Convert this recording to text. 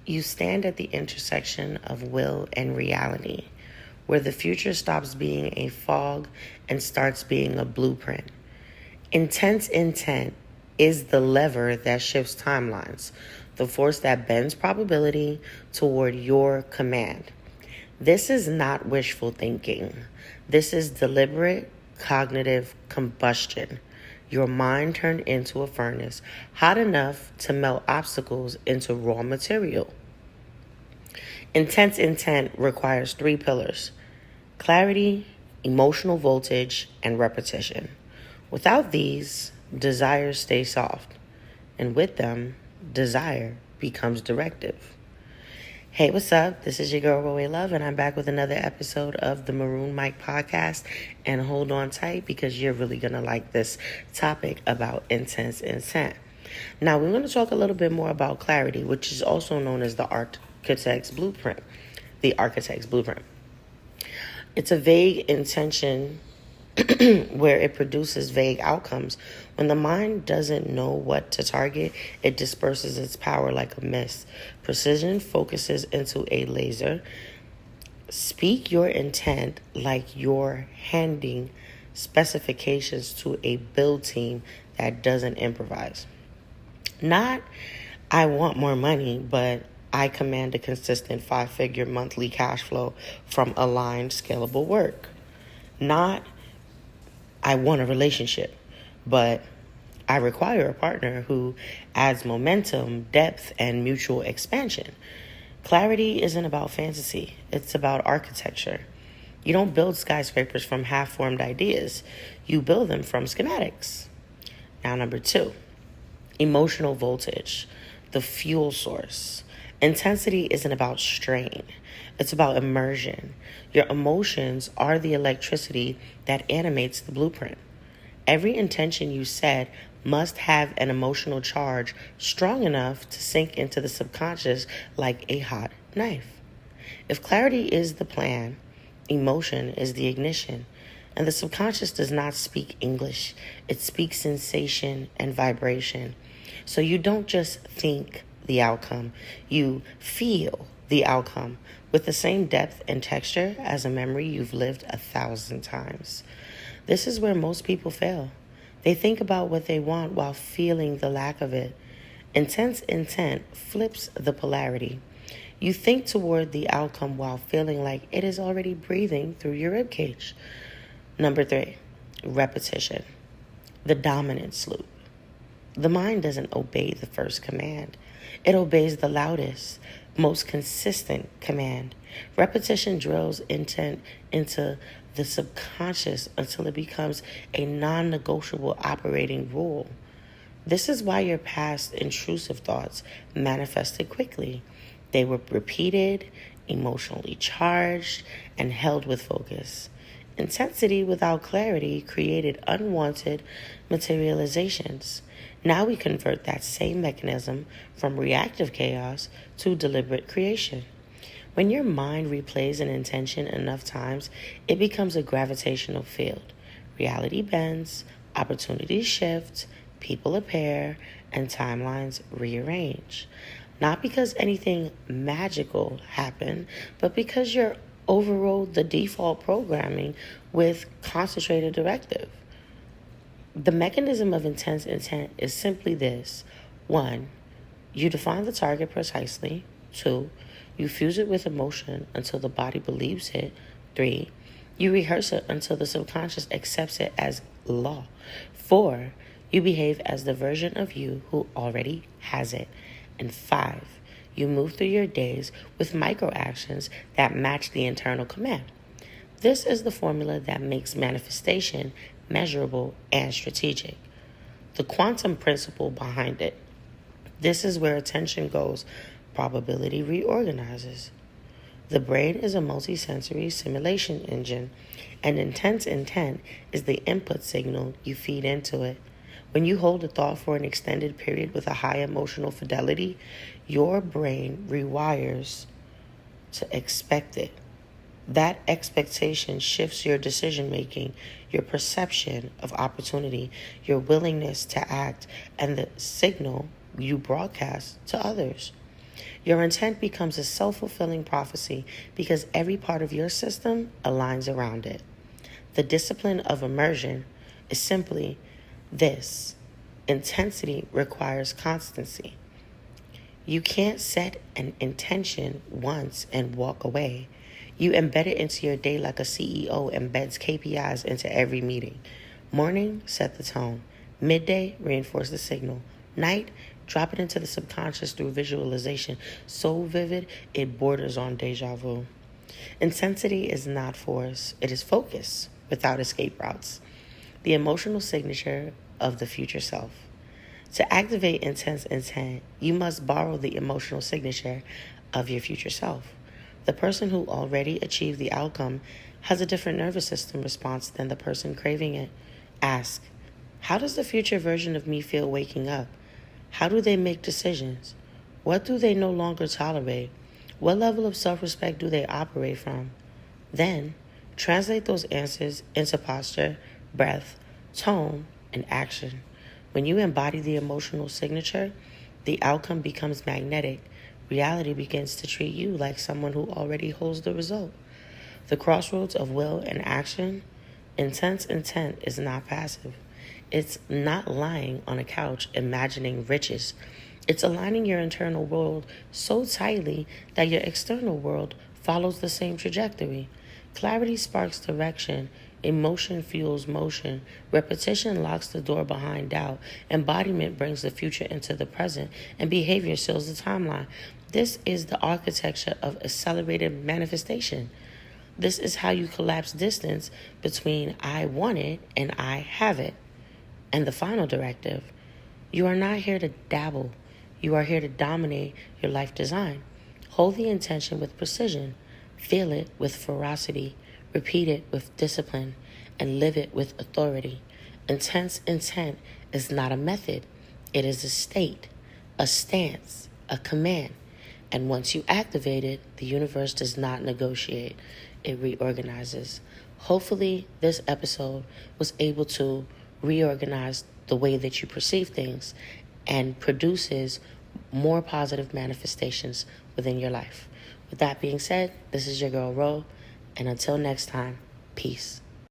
You stand at the intersection of will and reality, where the future stops being a fog and starts being a blueprint. Intense intent is the lever that shifts timelines, the force that bends probability toward your command. This is not wishful thinking. This is deliberate cognitive combustion. Your mind turned into a furnace hot enough to melt obstacles into raw material. Intense intent requires three pillars: clarity, emotional voltage, and repetition. Without these, desires stay soft, and with them, desire becomes directive. Hey, what's up? This is your girl, Roeh Love, and I'm back with another episode of the Maroon Mic Podcast. And hold on tight because you're really going to like this topic about intense intent. Now, we're going to talk a little bit more about clarity, which is also known as the architect's blueprint. The architect's blueprint. It's a vague intention where it produces vague outcomes. When the mind doesn't know what to target, it disperses its power like a mist. Precision focuses into a laser. Speak your intent like you're handing specifications to a build team that doesn't improvise. Not, I want more money, but I command a consistent 5-figure monthly cash flow from aligned, scalable work. Not, I want a relationship, but I require a partner who adds momentum, depth, and mutual expansion. Clarity isn't about fantasy. It's about architecture. You don't build skyscrapers from half-formed ideas. You build them from schematics. Now, number 2, emotional voltage, the fuel source. Intensity isn't about strain. It's about immersion. Your emotions are the electricity that animates the blueprint. Every intention you set must have an emotional charge strong enough to sink into the subconscious like a hot knife. If clarity is the plan, emotion is the ignition. And the subconscious does not speak English. It speaks sensation and vibration. So you don't just think the outcome, you feel the outcome with the same depth and texture as a memory you've lived 1,000 times. This is where most people fail. They think about what they want while feeling the lack of it. Intense intent flips the polarity. You think toward the outcome while feeling like it is already breathing through your ribcage. Number 3, repetition, the dominance loop. The mind doesn't obey the first command. It obeys the loudest, most consistent command. Repetition drills intent into the subconscious until it becomes a non-negotiable operating rule. This is why your past intrusive thoughts manifested quickly. They were repeated, emotionally charged, and held with focus. Intensity without clarity created unwanted materializations. Now we convert that same mechanism from reactive chaos to deliberate creation. When your mind replays an intention enough times, it becomes a gravitational field. Reality bends, opportunities shift, people appear, and timelines rearrange. Not because anything magical happened, but because you're overrode the default programming with concentrated directive. The mechanism of intense intent is simply this. 1, you define the target precisely. 2, you fuse it with emotion until the body believes it. 3, you rehearse it until the subconscious accepts it as law. 4, you behave as the version of you who already has it. And 5, you move through your days with micro actions that match the internal command. This is the formula that makes manifestation measurable and strategic. The quantum principle behind it. This is where attention goes. Probability reorganizes. The brain is a multisensory simulation engine, and intense intent is the input signal you feed into it. When you hold a thought for an extended period with a high emotional fidelity, your brain rewires to expect it. That expectation shifts your decision-making, your perception of opportunity, your willingness to act, and the signal you broadcast to others. Your intent becomes a self-fulfilling prophecy because every part of your system aligns around it. The discipline of immersion is simply this: intensity requires constancy. You can't set an intention once and walk away. You embed it into your day like a CEO embeds KPIs into every meeting. Morning, set the tone. Midday, reinforce the signal. Night, drop it into the subconscious through visualization so vivid it borders on deja vu. Intensity is not force, it is focus without escape routes. The emotional signature of the future self. To activate intense intent, you must borrow the emotional signature of your future self. The person who already achieved the outcome has a different nervous system response than the person craving it. Ask, how does the future version of me feel waking up? How do they make decisions? What do they no longer tolerate? What level of self-respect do they operate from? Then, translate those answers into posture, breath, tone, and action. When you embody the emotional signature, the outcome becomes magnetic. Reality begins to treat you like someone who already holds the result. The crossroads of will and action. Intense intent is not passive. It's not lying on a couch imagining riches. It's aligning your internal world so tightly that your external world follows the same trajectory. Clarity sparks direction. Emotion fuels motion. Repetition locks the door behind doubt. Embodiment brings the future into the present. And behavior seals the timeline. This is the architecture of accelerated manifestation. This is how you collapse distance between I want it and I have it. And the final directive: you are not here to dabble. You are here to dominate your life design. Hold the intention with precision. Feel it with ferocity. Repeat it with discipline. And live it with authority. Intense intent is not a method. It is a state, a stance, a command. And once you activate it, the universe does not negotiate. It reorganizes. Hopefully, this episode was able to reorganize the way that you perceive things and produces more positive manifestations within your life. With that being said, this is your girl, Roeh, and until next time, peace.